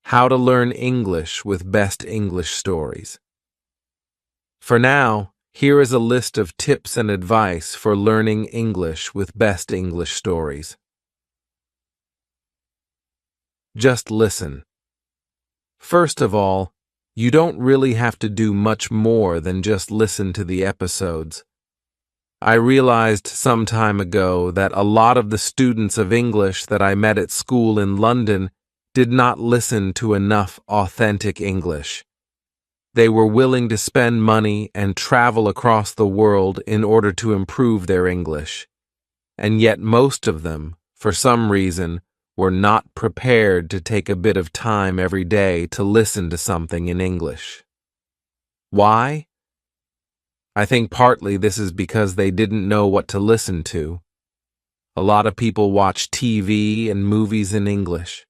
How to Learn English with Best English Stories. For now, here is a list of tips and advice for learning English with best English stories. Just listen. First of all, you don't really have to do much more than just listen to the episodes. I realized some time ago that a lot of the students of English that I met at school in London did not listen to enough authentic English. They were willing to spend money and travel across the world in order to improve their English. And yet most of them, for some reason, were not prepared to take a bit of time every day to listen to something in English. Why? I think partly this is because they didn't know what to listen to. A lot of people watch TV and movies in English.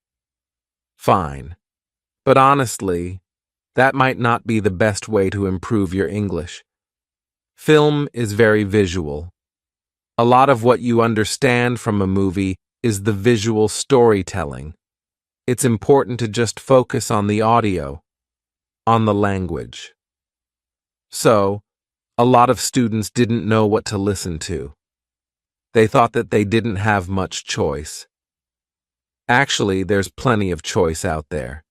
Fine. But honestly, that might not be the best way to improve your English. Film is very visual. A lot of what you understand from a movie is the visual storytelling. It's important to just focus on the audio, on the language. So, a lot of students didn't know what to listen to. They thought that they didn't have much choice. Actually, there's plenty of choice out there.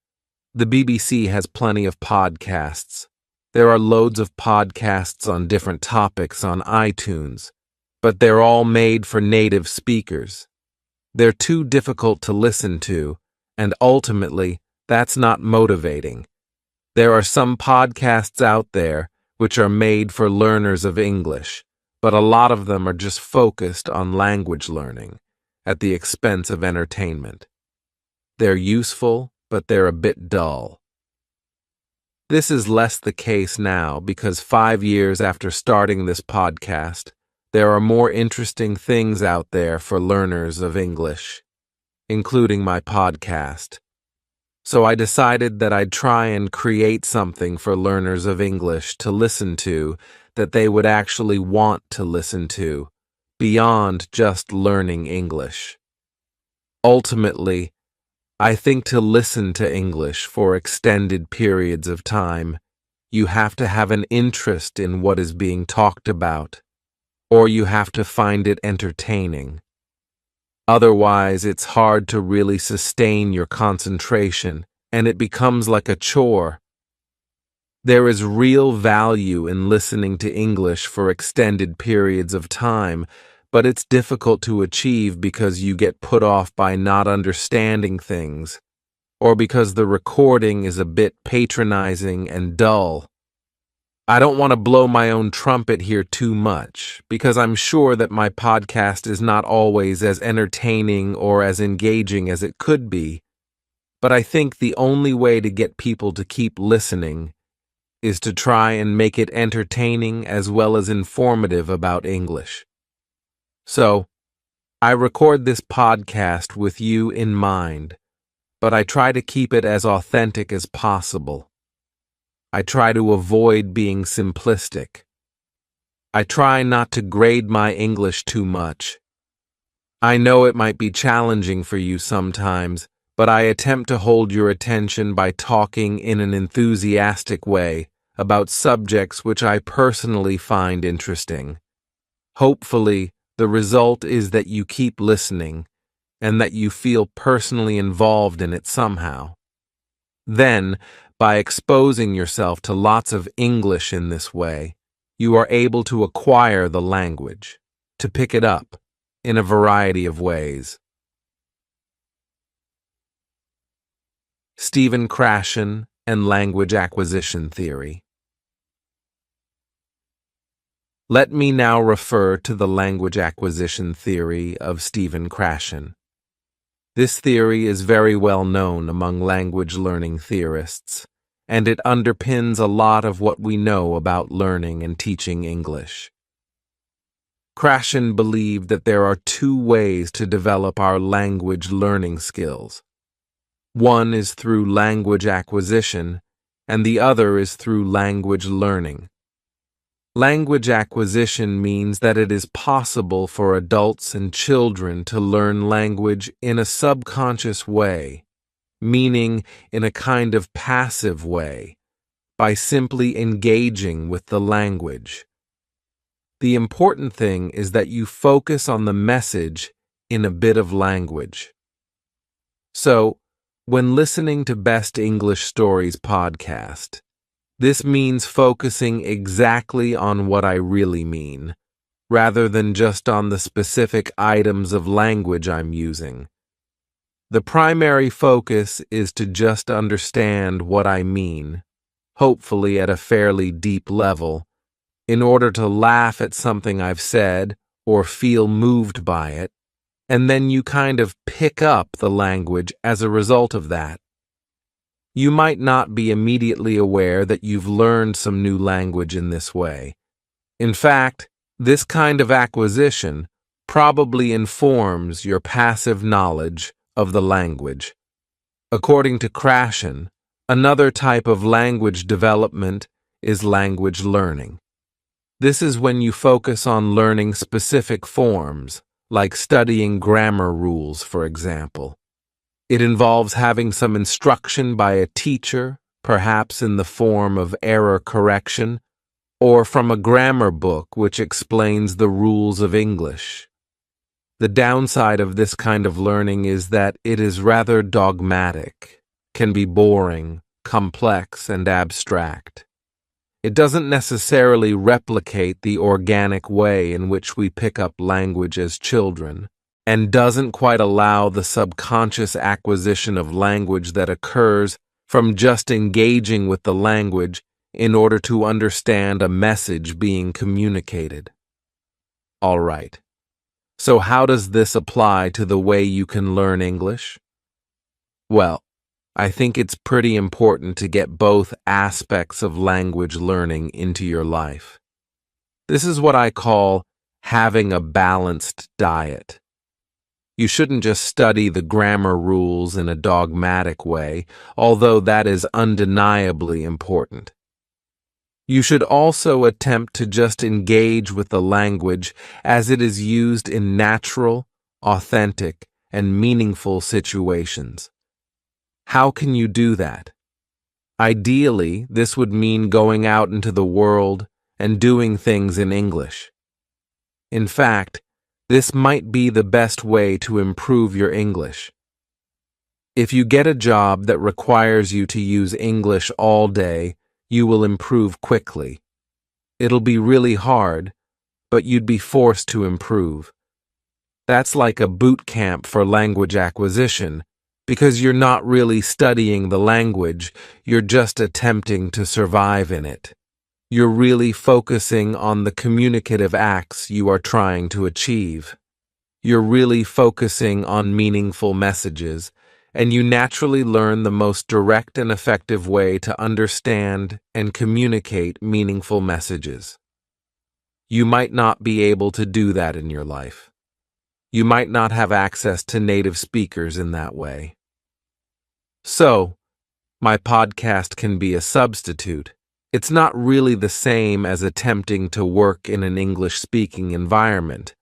The BBC has plenty of podcasts. There are loads of podcasts on different topics on iTunes, but they're all made for native speakers. They're too difficult to listen to, and ultimately, that's not motivating. There are some podcasts out there which are made for learners of English, but a lot of them are just focused on language learning, at the expense of entertainment. They're useful, but they're a bit dull. This is less the case now because 5 years after starting this podcast, there are more interesting things out there for learners of English, including my podcast. So I decided that I'd try and create something for learners of English to listen to that they would actually want to listen to, beyond just learning English. Ultimately, I think to listen to English for extended periods of time, you have to have an interest in what is being talked about, or you have to find it entertaining. Otherwise, it's hard to really sustain your concentration, and it becomes like a chore. There is real value in listening to English for extended periods of time, but it's difficult to achieve because you get put off by not understanding things, or because the recording is a bit patronizing and dull. I don't want to blow my own trumpet here too much, because I'm sure that my podcast is not always as entertaining or as engaging as it could be, but I think the only way to get people to keep listening is to try and make it entertaining as well as informative about English. So, I record this podcast with you in mind, but I try to keep it as authentic as possible. I try to avoid being simplistic. I try not to grade my English too much. I know it might be challenging for you sometimes, but I attempt to hold your attention by talking in an enthusiastic way about subjects which I personally find interesting. Hopefully, the result is that you keep listening and that you feel personally involved in it somehow. Then, by exposing yourself to lots of English in this way, you are able to acquire the language, to pick it up in a variety of ways. Stephen Krashen and Language Acquisition Theory. Let me now refer to the language acquisition theory of Stephen Krashen. This theory is very well known among language learning theorists, and it underpins a lot of what we know about learning and teaching English. Krashen believed that there are 2 ways to develop our language learning skills. One is through language acquisition, and the other is through language learning. Language acquisition means that it is possible for adults and children to learn language in a subconscious way, meaning in a kind of passive way, by simply engaging with the language. The important thing is that you focus on the message in a bit of language. So, when listening to Best English Stories podcast, this means focusing exactly on what I really mean, rather than just on the specific items of language I'm using. The primary focus is to just understand what I mean, hopefully at a fairly deep level, in order to laugh at something I've said or feel moved by it, and then you kind of pick up the language as a result of that. You might not be immediately aware that you've learned some new language in this way. In fact, this kind of acquisition probably informs your passive knowledge of the language. According to Krashen, another type of language development is language learning. This is when you focus on learning specific forms, like studying grammar rules, for example. It involves having some instruction by a teacher, perhaps in the form of error correction, or from a grammar book which explains the rules of English. The downside of this kind of learning is that it is rather dogmatic, can be boring, complex, and abstract. It doesn't necessarily replicate the organic way in which we pick up language as children, and doesn't quite allow the subconscious acquisition of language that occurs from just engaging with the language in order to understand a message being communicated. All right. So how does this apply to the way you can learn English? Well, I think it's pretty important to get both aspects of language learning into your life. This is what I call having a balanced diet. You shouldn't just study the grammar rules in a dogmatic way, although that is undeniably important. You should also attempt to just engage with the language as it is used in natural, authentic, and meaningful situations. How can you do that? Ideally, this would mean going out into the world and doing things in English. In fact, this might be the best way to improve your English. If you get a job that requires you to use English all day, you will improve quickly. It'll be really hard, but you'd be forced to improve. That's like a boot camp for language acquisition, because you're not really studying the language, you're just attempting to survive in it. You're really focusing on the communicative acts you are trying to achieve. You're really focusing on meaningful messages, and you naturally learn the most direct and effective way to understand and communicate meaningful messages. You might not be able to do that in your life. You might not have access to native speakers in that way. So, my podcast can be a substitute. It's not really the same as attempting to work in an English-speaking environment,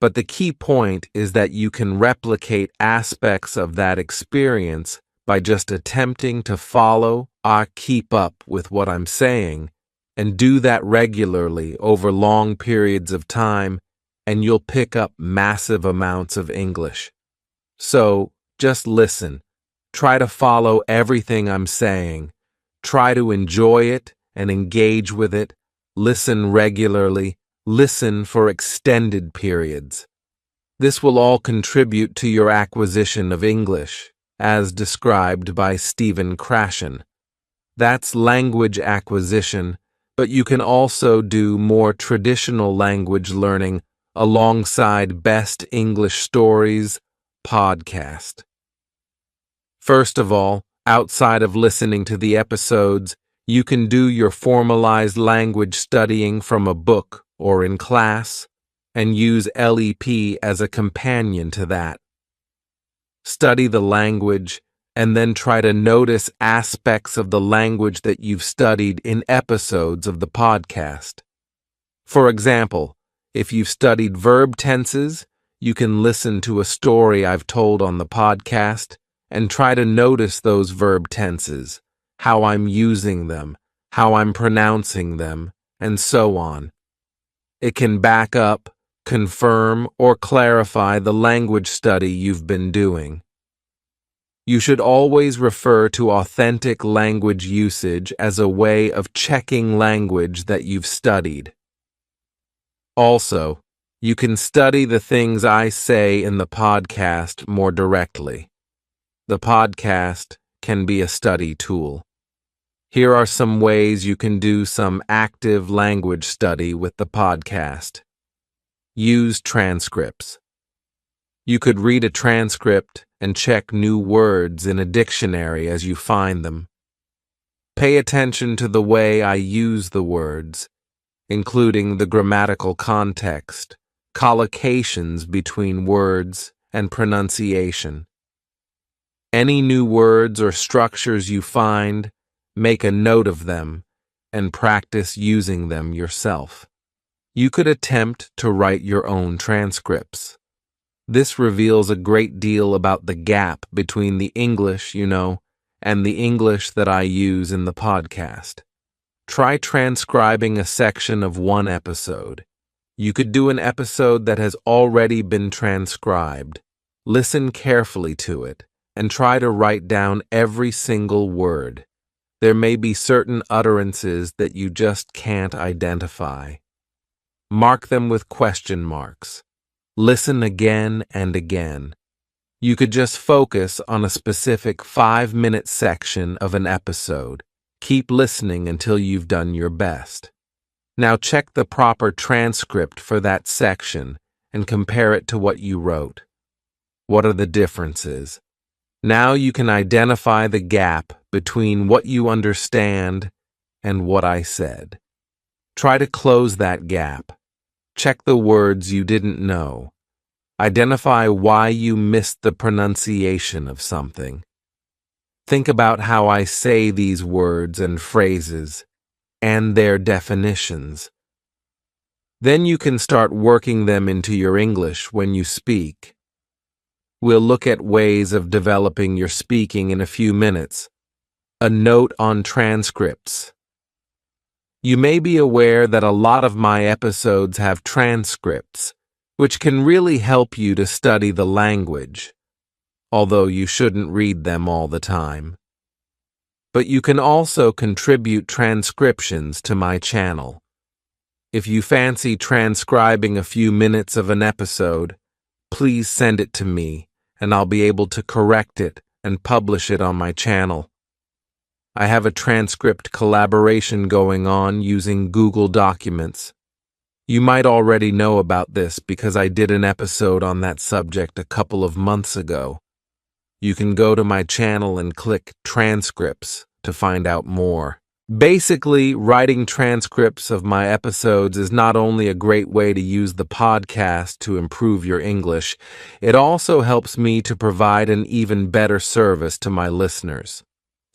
but the key point is that you can replicate aspects of that experience by just attempting to follow or keep up with what I'm saying, and do that regularly over long periods of time, and you'll pick up massive amounts of English. So, just listen. Try to follow everything I'm saying. Try to enjoy it and engage with it. Listen regularly. Listen for extended periods. This will all contribute to your acquisition of English, as described by Stephen Krashen. That's language acquisition, but you can also do more traditional language learning alongside Best English Stories podcast. First of all, outside of listening to the episodes, you can do your formalized language studying from a book or in class, and use LEP as a companion to that. Study the language, and then try to notice aspects of the language that you've studied in episodes of the podcast. For example, if you've studied verb tenses, you can listen to a story I've told on the podcast and try to notice those verb tenses, how I'm using them, how I'm pronouncing them, and so on. It can back up, confirm, or clarify the language study you've been doing. You should always refer to authentic language usage as a way of checking language that you've studied. Also, you can study the things I say in the podcast more directly. The podcast can be a study tool. Here are some ways you can do some active language study with the podcast. Use transcripts. You could read a transcript and check new words in a dictionary as you find them. Pay attention to the way I use the words, including the grammatical context, collocations between words, and pronunciation. Any new words or structures you find, make a note of them and practice using them yourself. You could attempt to write your own transcripts. This reveals a great deal about the gap between the English you know and the English that I use in the podcast. Try transcribing a section of one episode. You could do an episode that has already been transcribed. Listen carefully to it and try to write down every single word. There may be certain utterances that you just can't identify. Mark them with question marks. Listen again and again. You could just focus on a specific 5-minute section of an episode. Keep listening until you've done your best. Now check the proper transcript for that section and compare it to what you wrote. What are the differences? Now you can identify the gap between what you understand and what I said. Try to close that gap. Check the words you didn't know. Identify why you missed the pronunciation of something. Think about how I say these words and phrases and their definitions. Then you can start working them into your English when you speak. We'll look at ways of developing your speaking in a few minutes. A note on transcripts. You may be aware that a lot of my episodes have transcripts, which can really help you to study the language, although you shouldn't read them all the time. But you can also contribute transcriptions to my channel. If you fancy transcribing a few minutes of an episode, please send it to me, and I'll be able to correct it and publish it on my channel. I have a transcript collaboration going on using Google Documents. You might already know about this because I did an episode on that subject a couple of months ago. You can go to my channel and click Transcripts to find out more. Basically, writing transcripts of my episodes is not only a great way to use the podcast to improve your English, it also helps me to provide an even better service to my listeners.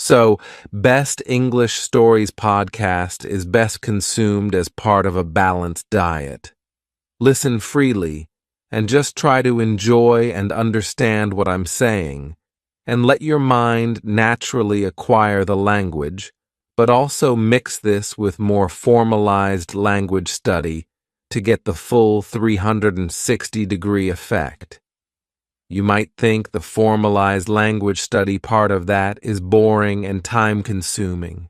So, Best English Stories podcast is best consumed as part of a balanced diet. Listen freely and just try to enjoy and understand what I'm saying, and let your mind naturally acquire the language, but also mix this with more formalized language study to get the full 360-degree effect. You might think the formalized language study part of that is boring and time-consuming.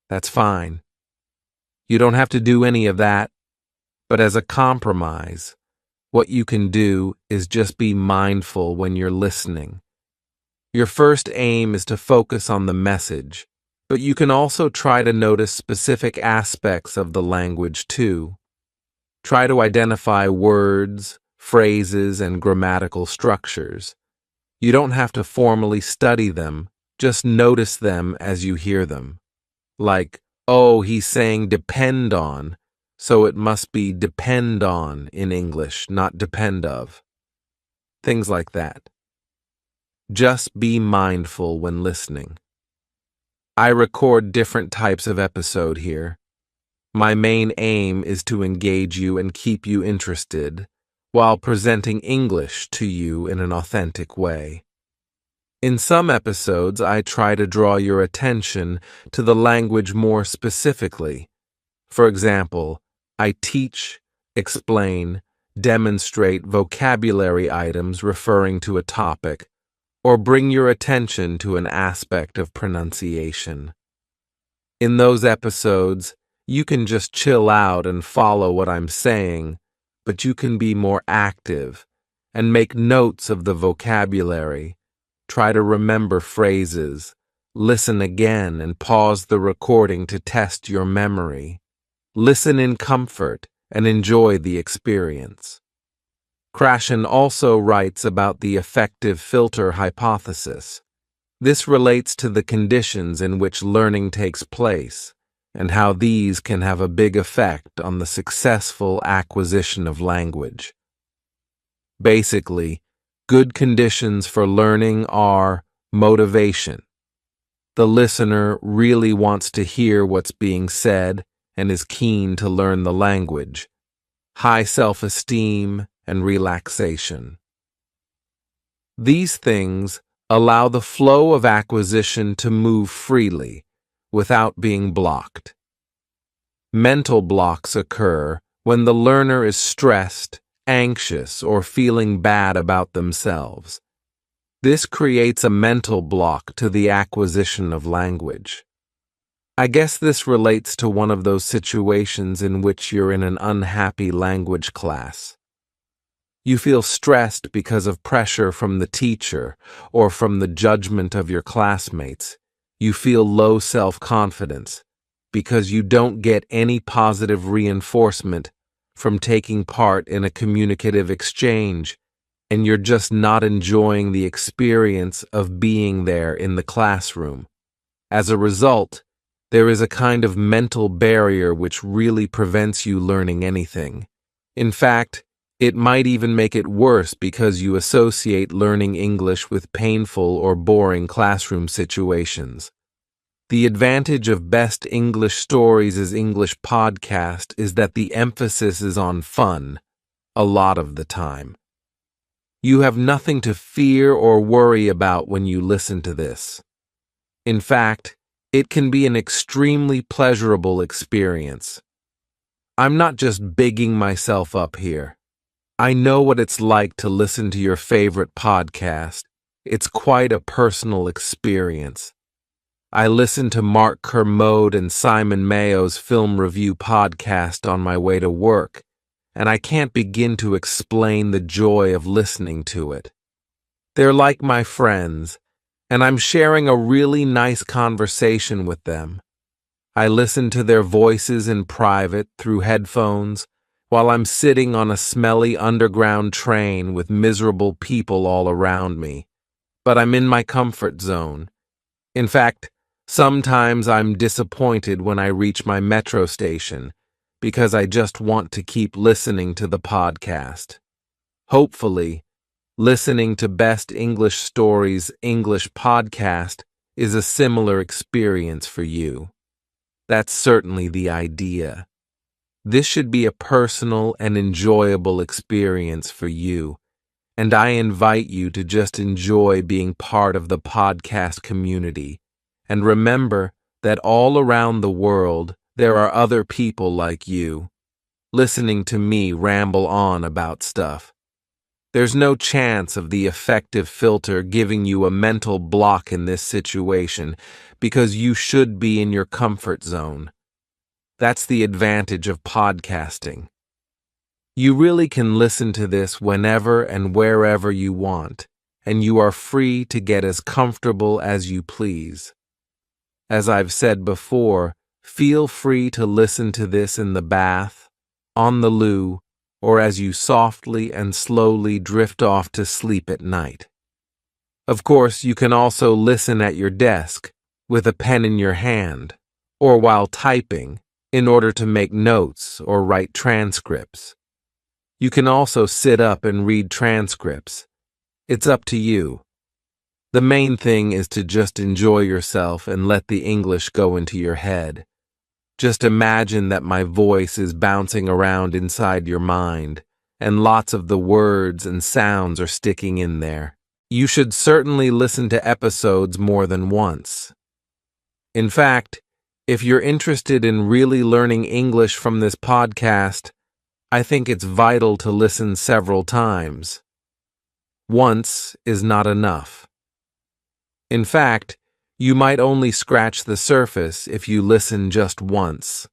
That's fine. You don't have to do any of that, but as a compromise, what you can do is just be mindful when you're listening. Your first aim is to focus on the message, but you can also try to notice specific aspects of the language too. Try to identify words, phrases, and grammatical structures. You don't have to formally study them, just notice them as you hear them. Like, oh, he's saying depend on, so it must be depend on in English, not depend of. Things like that. Just be mindful when listening. I record different types of episode here. My main aim is to engage you and keep you interested, while presenting English to you in an authentic way. In some episodes, I try to draw your attention to the language more specifically. For example, I teach, explain, demonstrate vocabulary items referring to a topic, or bring your attention to an aspect of pronunciation. In those episodes, you can just chill out and follow what I'm saying, but you can be more active and make notes of the vocabulary. Try to remember phrases, listen again and pause the recording to test your memory. Listen in comfort and enjoy the experience. Krashen also writes about the effective filter hypothesis. This relates to the conditions in which learning takes place and how these can have a big effect on the successful acquisition of language. Basically, good conditions for learning are motivation. The listener really wants to hear what's being said and is keen to learn the language. High self-esteem and relaxation. These things allow the flow of acquisition to move freely without being blocked. Mental blocks occur when the learner is stressed, anxious, or feeling bad about themselves. This creates a mental block to the acquisition of language. I guess this relates to one of those situations in which you're in an unhappy language class. You feel stressed because of pressure from the teacher or from the judgment of your classmates. You feel low self-confidence because you don't get any positive reinforcement from taking part in a communicative exchange, and you're just not enjoying the experience of being there in the classroom. As a result, there is a kind of mental barrier which really prevents you learning anything. In fact, it might even make it worse because you associate learning English with painful or boring classroom situations. The advantage of Best English Stories' English podcast is that the emphasis is on fun, a lot of the time. You have nothing to fear or worry about when you listen to this. In fact, it can be an extremely pleasurable experience. I'm not just bigging myself up here. I know what it's like to listen to your favorite podcast. It's quite a personal experience. I listen to Mark Kermode and Simon Mayo's film review podcast on my way to work, and I can't begin to explain the joy of listening to it. They're like my friends, and I'm sharing a really nice conversation with them. I listen to their voices in private through headphones, while I'm sitting on a smelly underground train with miserable people all around me. But I'm in my comfort zone. In fact, sometimes I'm disappointed when I reach my metro station because I just want to keep listening to the podcast. Hopefully, listening to Best English Stories English podcast is a similar experience for you. That's certainly the idea. This should be a personal and enjoyable experience for you, and I invite you to just enjoy being part of the podcast community. And remember that all around the world, there are other people like you, listening to me ramble on about stuff. There's no chance of the effective filter giving you a mental block in this situation because you should be in your comfort zone. That's the advantage of podcasting. You really can listen to this whenever and wherever you want, and you are free to get as comfortable as you please. As I've said before, feel free to listen to this in the bath, on the loo, or as you softly and slowly drift off to sleep at night. Of course, you can also listen at your desk, with a pen in your hand, or while typing, in order to make notes or write transcripts. You can also sit up and read transcripts. It's up to you. The main thing is to just enjoy yourself and let the English go into your head. Just imagine that my voice is bouncing around inside your mind, and lots of the words and sounds are sticking in there. You should certainly listen to episodes more than once. In fact, if you're interested in really learning English from this podcast, I think it's vital to listen several times. Once is not enough. In fact, you might only scratch the surface if you listen just once.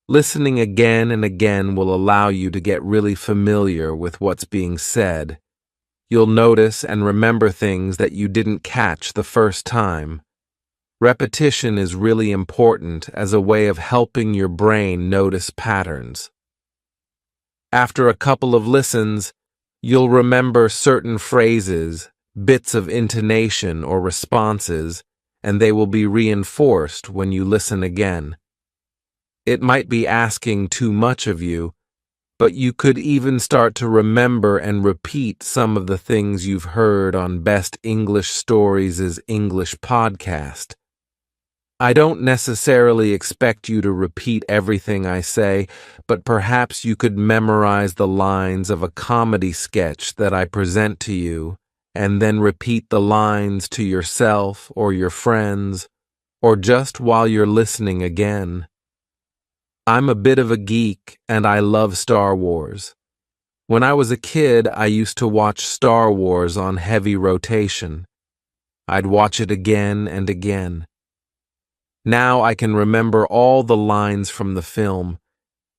Listening again and again will allow you to get really familiar with what's being said. You'll notice and remember things that you didn't catch the first time. Repetition is really important as a way of helping your brain notice patterns. After a couple of listens, you'll remember certain phrases, bits of intonation or responses, and they will be reinforced when you listen again. It might be asking too much of you, but you could even start to remember and repeat some of the things you've heard on Best English Stories' English podcast. I don't necessarily expect you to repeat everything I say, but perhaps you could memorize the lines of a comedy sketch that I present to you, and then repeat the lines to yourself or your friends, or just while you're listening again. I'm a bit of a geek, and I love Star Wars. When I was a kid, I used to watch Star Wars on heavy rotation. I'd watch it again and again. Now I can remember all the lines from the film.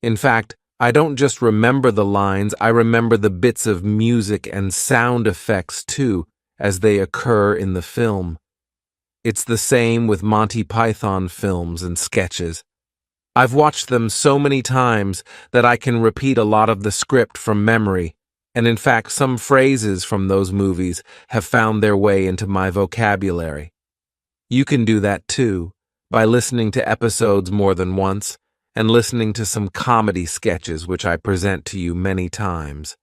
In fact, I don't just remember the lines, I remember the bits of music and sound effects too, as they occur in the film. It's the same with Monty Python films and sketches. I've watched them so many times that I can repeat a lot of the script from memory, and in fact some phrases from those movies have found their way into my vocabulary. You can do that too, by listening to episodes more than once, and listening to some comedy sketches which I present to you many times.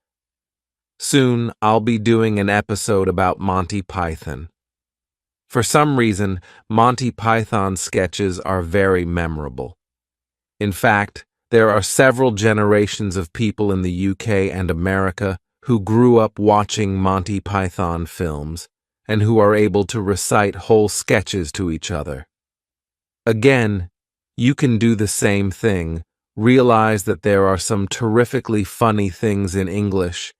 Soon, I'll be doing an episode about Monty Python. For some reason, Monty Python sketches are very memorable. In fact, there are several generations of people in the UK and America who grew up watching Monty Python films, and who are able to recite whole sketches to each other. Again, you can do the same thing, realize that there are some terrifically funny things in English,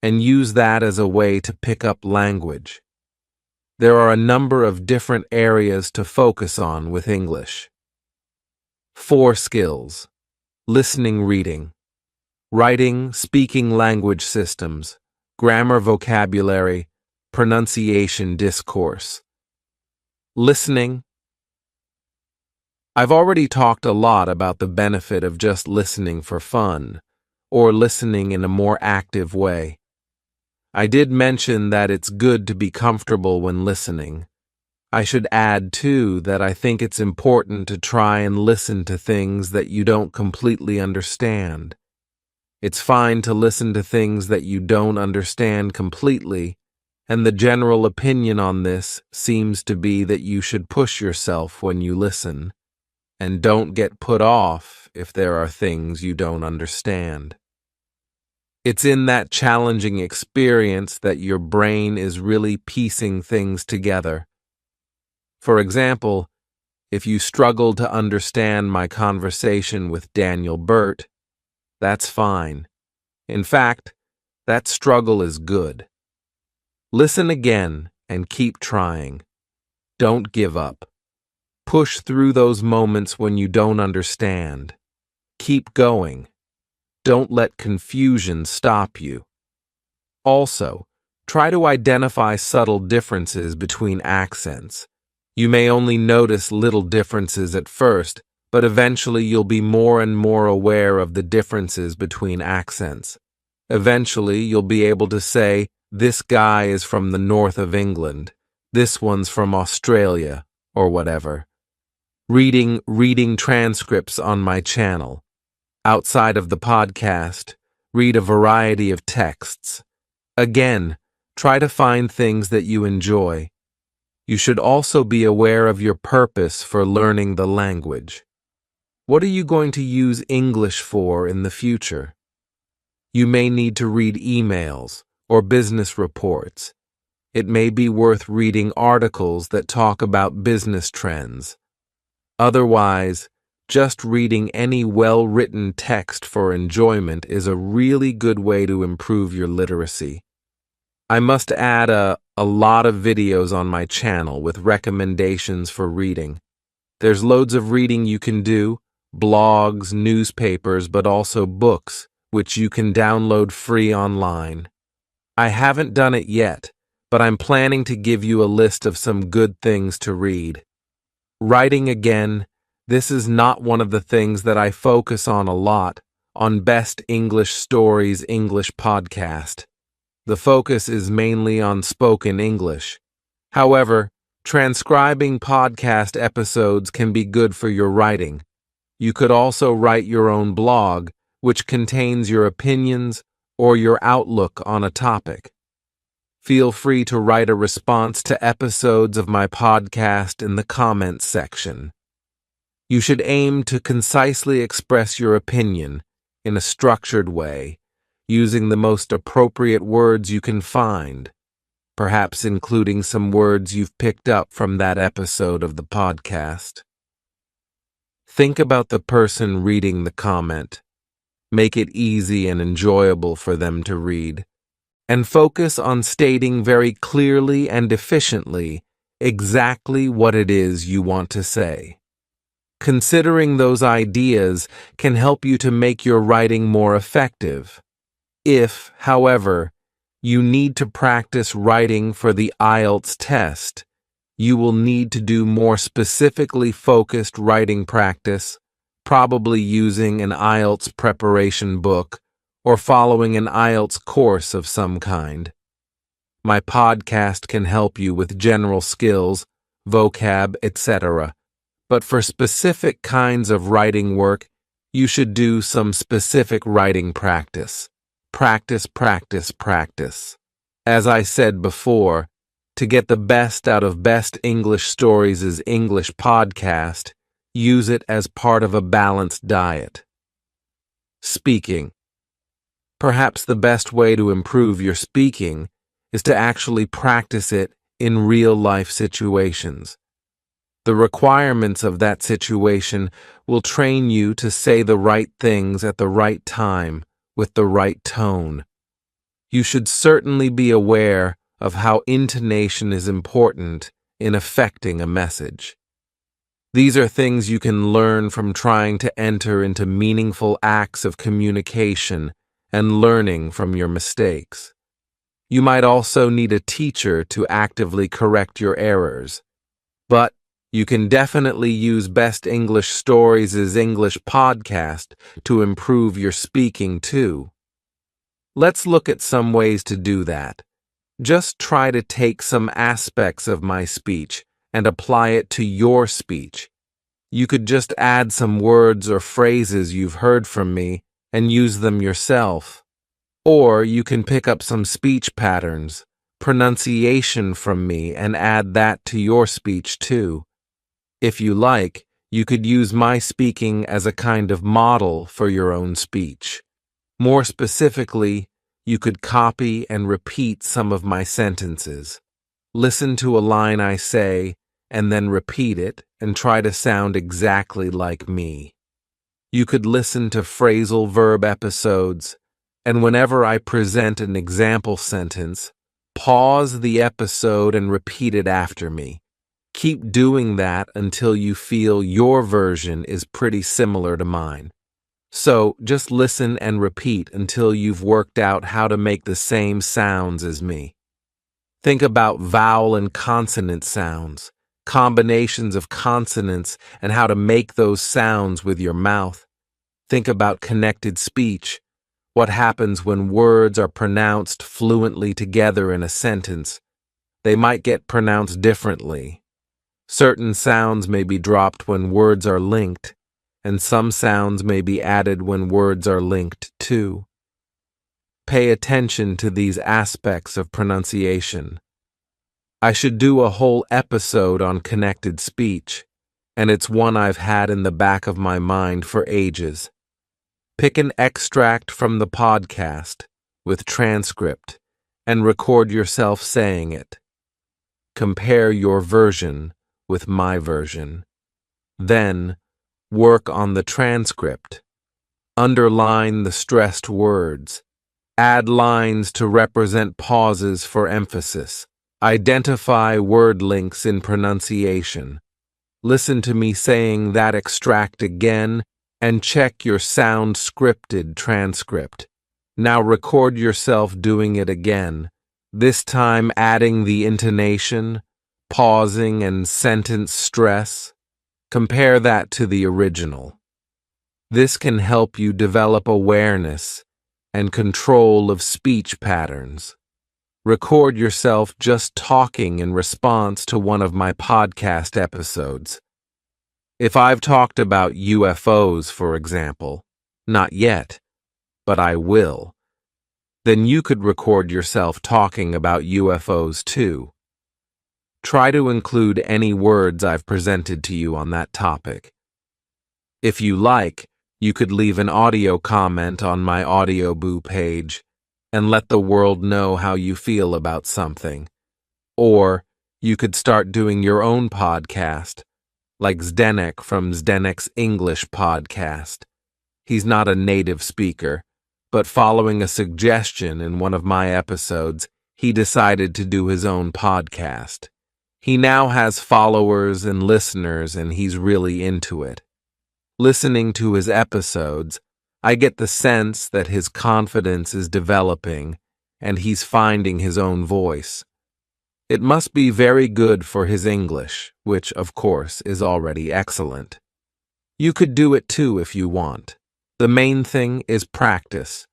and use that as a way to pick up language. There are a number of different areas to focus on with English. 4 skills: listening, reading, writing, speaking language systems, grammar, vocabulary, pronunciation, discourse. Listening. I've already talked a lot about the benefit of just listening for fun, or listening in a more active way. I did mention that it's good to be comfortable when listening. I should add, too, that I think it's important to try and listen to things that you don't completely understand. It's fine to listen to things that you don't understand completely, and the general opinion on this seems to be that you should push yourself when you listen, and don't get put off if there are things you don't understand. It's in that challenging experience that your brain is really piecing things together. For example, if you struggle to understand my conversation with Daniel Burt, that's fine. In fact, that struggle is good. Listen again and keep trying. Don't give up. Push through those moments when you don't understand. Keep going. Don't let confusion stop you. Also, try to identify subtle differences between accents. You may only notice little differences at first, but eventually you'll be more and more aware of the differences between accents. Eventually, you'll be able to say, this guy is from the north of England, this one's from Australia, or whatever. Reading transcripts on my channel. Outside of the podcast, read a variety of texts. Again, try to find things that you enjoy. You should also be aware of your purpose for learning the language. What are you going to use English for in the future? You may need to read emails or business reports. it may be worth reading articles that talk about business trends. Otherwise, just reading any well-written text for enjoyment is a really good way to improve your literacy. I must add a lot of videos on my channel with recommendations for reading. There's loads of reading you can do, blogs, newspapers, but also books, which you can download free online. I haven't done it yet, but I'm planning to give you a list of some good things to read. Writing again, this is not one of the things that I focus on a lot on Best English Stories English podcast. The focus is mainly on spoken English. However, transcribing podcast episodes can be good for your writing. You could also write your own blog, which contains your opinions or your outlook on a topic. Feel free to write a response to episodes of my podcast in the comments section. You should aim to concisely express your opinion in a structured way, using the most appropriate words you can find, perhaps including some words you've picked up from that episode of the podcast. Think about the person reading the comment. Make it easy and enjoyable for them to read, and focus on stating very clearly and efficiently exactly what it is you want to say. Considering those ideas can help you to make your writing more effective. If, however, you need to practice writing for the IELTS test, you will need to do more specifically focused writing practice, probably using an IELTS preparation book or following an IELTS course of some kind. My podcast can help you with general skills, vocab, etc., but for specific kinds of writing work, you should do some specific writing practice. Practice, practice, practice. As I said before, to get the best out of Best English Stories' English podcast, use it as part of a balanced diet. Speaking. Perhaps the best way to improve your speaking is to actually practice it in real-life situations. The requirements of that situation will train you to say the right things at the right time with the right tone. You should certainly be aware of how intonation is important in affecting a message. These are things you can learn from trying to enter into meaningful acts of communication and learning from your mistakes. You might also need a teacher to actively correct your errors, but you can definitely use Best English Stories' English podcast to improve your speaking too. Let's look at some ways to do that. Just try to take some aspects of my speech and apply it to your speech. You could just add some words or phrases you've heard from me and use them yourself. Or you can pick up some speech patterns, pronunciation from me and add that to your speech too. If you like, you could use my speaking as a kind of model for your own speech. More specifically, you could copy and repeat some of my sentences. Listen to a line I say, and then repeat it and try to sound exactly like me. You could listen to phrasal verb episodes, and whenever I present an example sentence, pause the episode and repeat it after me. Keep doing that until you feel your version is pretty similar to mine. So just listen and repeat until you've worked out how to make the same sounds as me. Think about vowel and consonant sounds, combinations of consonants, and how to make those sounds with your mouth. Think about connected speech, what happens when words are pronounced fluently together in a sentence. They might get pronounced differently. Certain sounds may be dropped when words are linked, and some sounds may be added when words are linked too. Pay attention to these aspects of pronunciation. I should do a whole episode on connected speech, and it's one I've had in the back of my mind for ages. Pick an extract from the podcast with transcript and record yourself saying it. Compare your version with my version. Then, work on the transcript. Underline the stressed words. Add lines to represent pauses for emphasis. Identify word links in pronunciation. Listen to me saying that extract again and check your sound scripted transcript. Now record yourself doing it again, this time adding the intonation, pausing, and sentence stress. Compare that to the original. This can help you develop awareness and control of speech patterns. Record yourself just talking in response to one of my podcast episodes. If I've talked about UFOs, for example, not yet, but I will, then you could record yourself talking about UFOs too. Try to include any words I've presented to you on that topic. If you like, you could leave an audio comment on my Audioboo page and let the world know how you feel about something. Or you could start doing your own podcast, like Zdenek from Zdenek's English podcast. He's not a native speaker, but following a suggestion in one of my episodes, he decided to do his own podcast. He now has followers and listeners, and he's really into it. Listening to his episodes, I get the sense that his confidence is developing and he's finding his own voice. It must be very good for his English, which, of course, is already excellent. You could do it too if you want. The main thing is practice.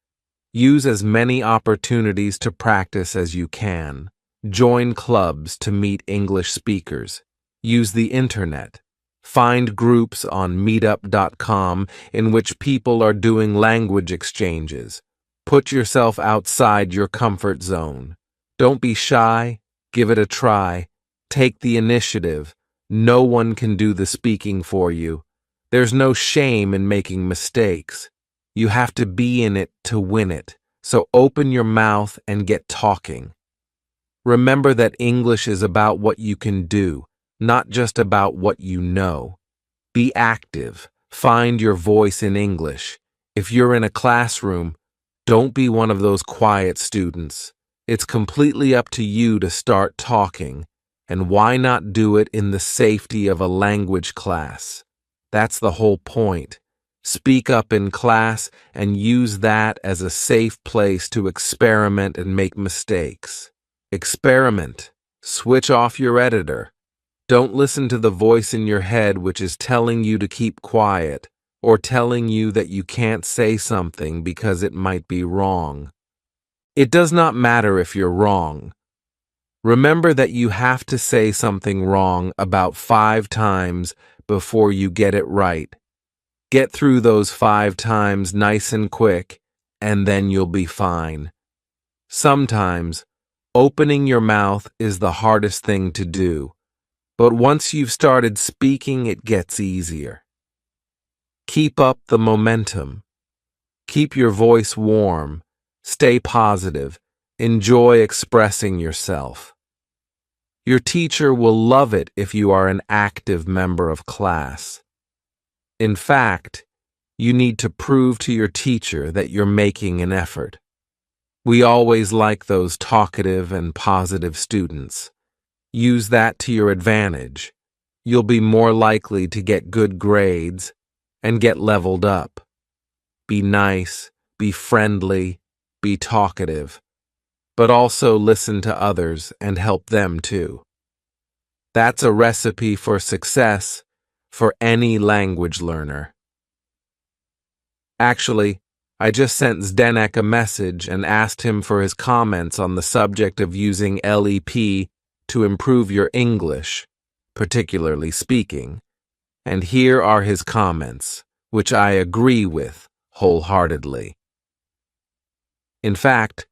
Use as many opportunities to practice as you can. Join clubs to meet English speakers. Use the internet. Find groups on meetup.com in which people are doing language exchanges. Put yourself outside your comfort zone. Don't be shy. Give it a try. Take the initiative. No one can do the speaking for you. There's no shame in making mistakes. You have to be in it to win it. So open your mouth and get talking. Remember that English is about what you can do, not just about what you know. Be active. Find your voice in English. If you're in a classroom, don't be one of those quiet students. It's completely up to you to start talking, and why not do it in the safety of a language class? That's the whole point. Speak up in class and use that as a safe place to experiment and make mistakes. Experiment. Switch off your editor. Don't listen to the voice in your head which is telling you to keep quiet or telling you that you can't say something because it might be wrong. It does not matter if you're wrong. Remember that you have to say something wrong about 5 times before you get it right. Get through those 5 times nice and quick, and then you'll be fine. Sometimes, opening your mouth is the hardest thing to do, but once you've started speaking, it gets easier. Keep up the momentum. Keep your voice warm. Stay positive. Enjoy expressing yourself. Your teacher will love it if you are an active member of class. In fact, you need to prove to your teacher that you're making an effort. We always like those talkative and positive students. Use that to your advantage. You'll be more likely to get good grades and get leveled up. Be nice, be friendly, be talkative, but also listen to others and help them too. That's a recipe for success for any language learner. Actually, I just sent Zdenek a message and asked him for his comments on the subject of using LEP to improve your English, particularly speaking. And here are his comments, which I agree with wholeheartedly. In fact,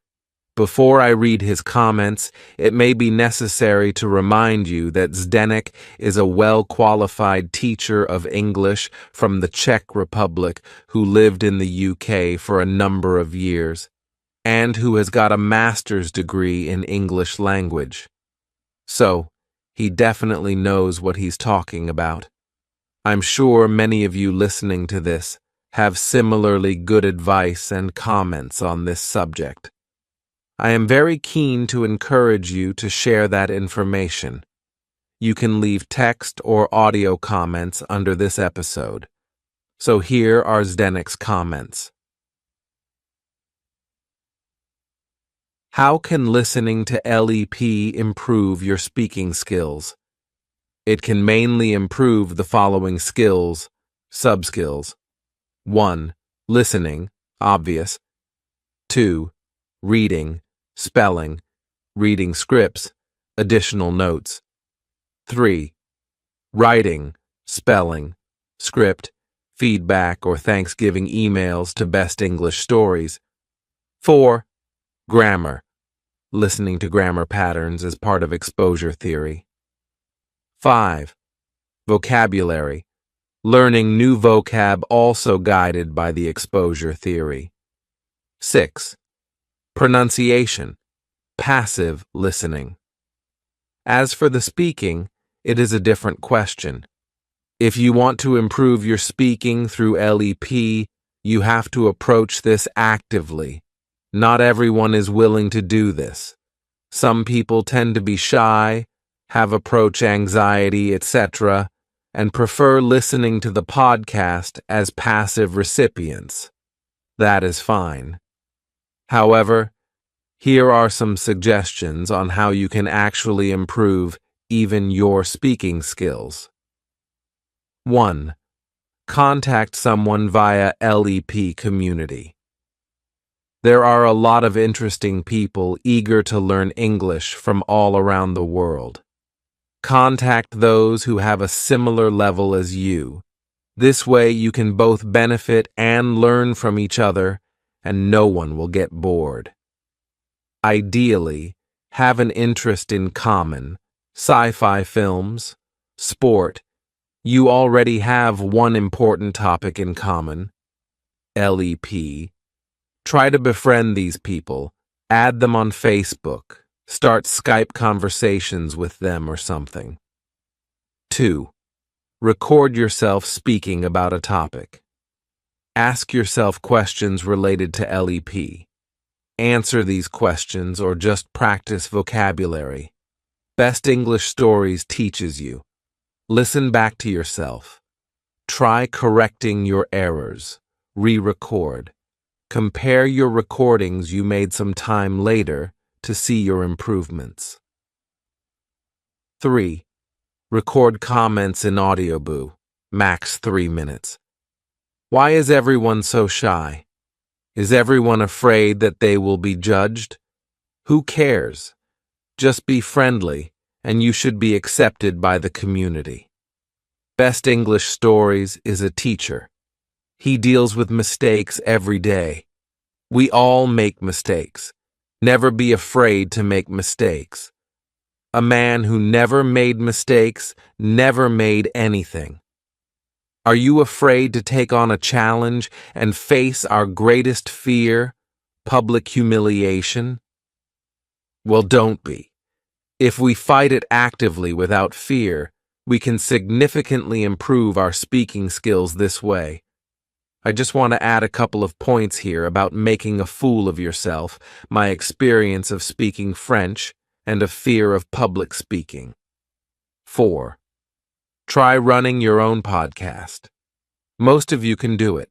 before I read his comments, it may be necessary to remind you that Zdenek is a well-qualified teacher of English from the Czech Republic who lived in the UK for a number of years, and who has got a master's degree in English language. So, He definitely knows what he's talking about. I'm sure many of you listening to this have similarly good advice and comments on this subject. I am very keen to encourage you to share that information. You can leave text or audio comments under this episode. So here are Zdenek's comments. How can listening to LEP improve your speaking skills? It can mainly improve the following skills, sub-skills. 1. Listening, obvious. 2. Reading, spelling, reading scripts, additional notes. 3. Writing, spelling, script, feedback or Thanksgiving emails to Best English Stories. 4. Grammar, listening to grammar patterns as part of exposure theory. 5. Vocabulary, learning new vocab also guided by the exposure theory. 6. Pronunciation, passive listening. As for the speaking, it is a different question. If you want to improve your speaking through LEP, you have to approach this actively. Not everyone is willing to do this. Some people tend to be shy, have approach anxiety, etc., and prefer listening to the podcast as passive recipients. That is fine. However, here are some suggestions on how you can actually improve even your speaking skills. 1. Contact someone via LEP community. There are a lot of interesting people eager to learn English from all around the world. Contact those who have a similar level as you. This way you can both benefit and learn from each other, and no one will get bored. Ideally, have an interest in common, sci-fi films, sport. You already have one important topic in common, LEP. Try to befriend these people, add them on Facebook, start Skype conversations with them or something. 2. Record yourself speaking about a topic. Ask yourself questions related to LEP. Answer these questions or just practice vocabulary. Best English Stories teaches you. Listen back to yourself. Try correcting your errors. Re-record. Compare your recordings you made some time later to see your improvements. 3. Record comments in Audioboo, max 3 minutes. Why is everyone so shy? Is everyone afraid that they will be judged? Who cares? Just be friendly, and you should be accepted by the community. Best English Stories is a teacher. He deals with mistakes every day. We all make mistakes. Never be afraid to make mistakes. A man who never made mistakes never made anything. Are you afraid to take on a challenge and face our greatest fear, public humiliation? Well, don't be. If we fight it actively without fear, we can significantly improve our speaking skills this way. I just want to add a couple of points here about making a fool of yourself, my experience of speaking French, and a fear of public speaking. 4. Try running your own podcast. Most of you can do it.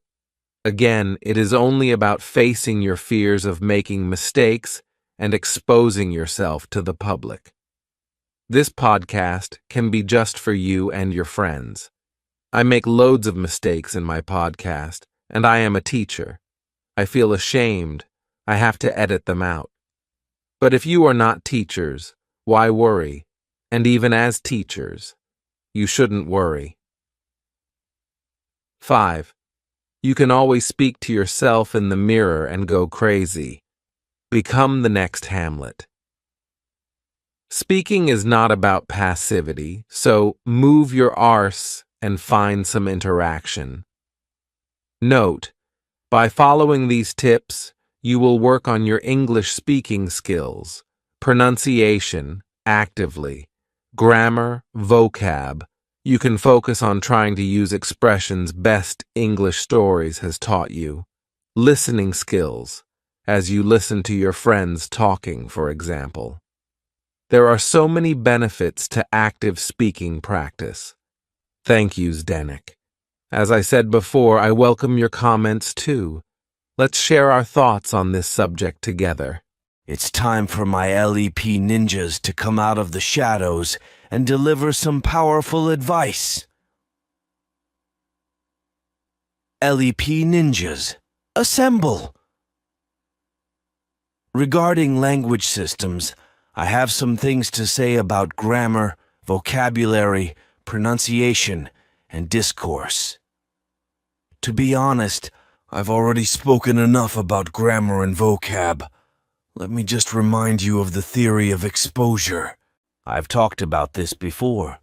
Again, it is only about facing your fears of making mistakes and exposing yourself to the public. This podcast can be just for you and your friends. I make loads of mistakes in my podcast, and I am a teacher. I feel ashamed. I have to edit them out. But if you are not teachers, why worry? And even as teachers, you shouldn't worry. 5. You can always speak to yourself in the mirror and go crazy. Become the next Hamlet. Speaking is not about passivity, so move your arse and find some interaction. Note, by following these tips, you will work on your English speaking skills, pronunciation, actively, Grammar, vocab. You can focus on trying to use expressions Best English Stories has taught you. Listening skills, as you listen to your friends talking, for example. There are so many benefits to active speaking practice. Thank you, Zdenek. As I said before, I welcome your comments too. Let's share our thoughts on this subject together. It's time for my LEP ninjas to come out of the shadows and deliver some powerful advice. LEP ninjas, assemble! Regarding language systems, I have some things to say about grammar, vocabulary, pronunciation, and discourse. To be honest, I've already spoken enough about grammar and vocab. Let me just remind you of the theory of exposure. I've talked about this before.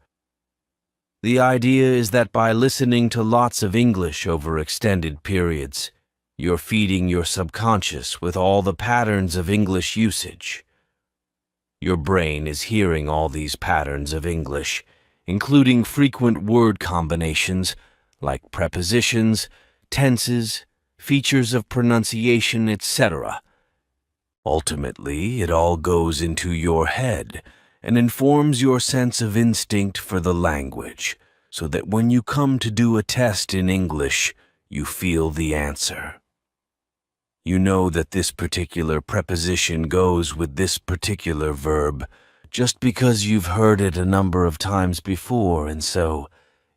The idea is that by listening to lots of English over extended periods, you're feeding your subconscious with all the patterns of English usage. Your brain is hearing all these patterns of English, including frequent word combinations like prepositions, tenses, features of pronunciation, etc. Ultimately, it all goes into your head and informs your sense of instinct for the language, so that when you come to do a test in English, you feel the answer. You know that this particular preposition goes with this particular verb just because you've heard it a number of times before, and so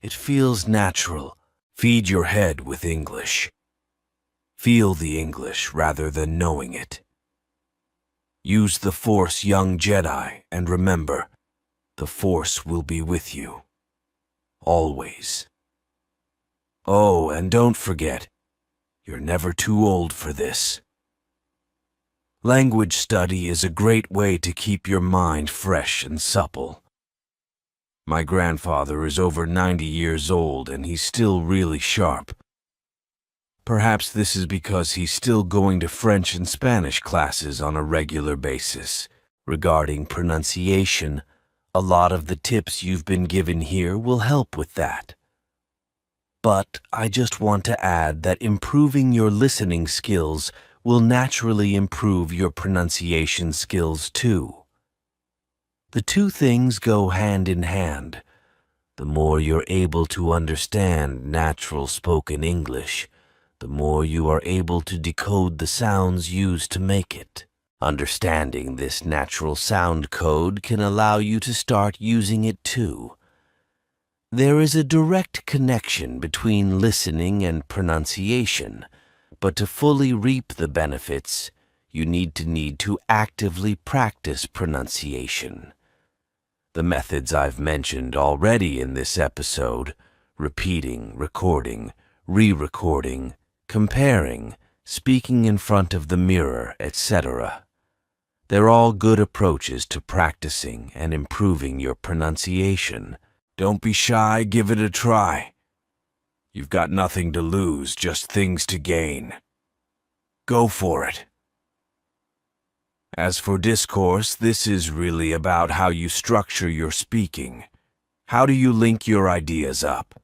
it feels natural. Feed your head with English. Feel the English rather than knowing it. Use the Force, young Jedi, and remember, the Force will be with you. Always. Oh, and don't forget, you're never too old for this. Language study is a great way to keep your mind fresh and supple. My grandfather is over 90 years old and he's still really sharp. Perhaps this is because he's still going to French and Spanish classes on a regular basis. Regarding pronunciation, a lot of the tips you've been given here will help with that. But I just want to add that improving your listening skills will naturally improve your pronunciation skills too. The two things go hand in hand. The more you're able to understand natural spoken English, the more you are able to decode the sounds used to make it. Understanding this natural sound code can allow you to start using it too. There is a direct connection between listening and pronunciation, but to fully reap the benefits, you need to actively practice pronunciation. The methods I've mentioned already in this episode, repeating, recording, re-recording, comparing, speaking in front of the mirror, etc. They're all good approaches to practicing and improving your pronunciation. Don't be shy, give it a try. You've got nothing to lose, just things to gain. Go for it. As for discourse, this is really about how you structure your speaking. How do you link your ideas up?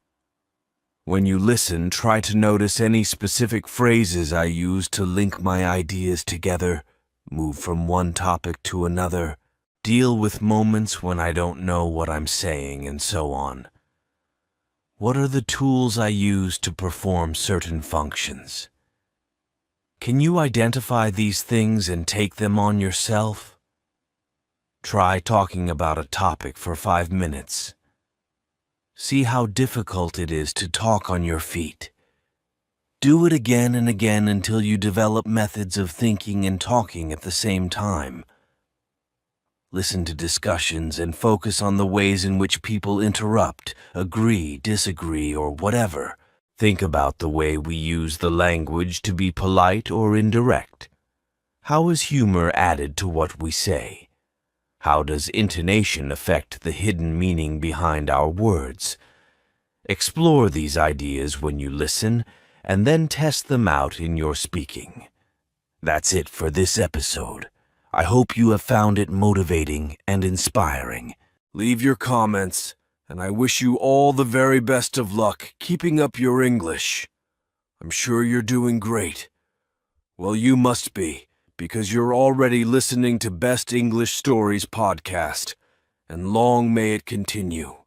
When you listen, try to notice any specific phrases I use to link my ideas together, move from one topic to another, deal with moments when I don't know what I'm saying, and so on. What are the tools I use to perform certain functions? Can you identify these things and take them on yourself? Try talking about a topic for 5 minutes. See how difficult it is to talk on your feet. Do it again and again until you develop methods of thinking and talking at the same time. Listen to discussions and focus on the ways in which people interrupt, agree, disagree, or whatever. Think about the way we use the language to be polite or indirect. How is humor added to what we say? How does intonation affect the hidden meaning behind our words? Explore these ideas when you listen, and then test them out in your speaking. That's it for this episode. I hope you have found it motivating and inspiring. Leave your comments, and I wish you all the very best of luck keeping up your English. I'm sure you're doing great. Well, you must be, because you're already listening to Best English Stories podcast, and long may it continue.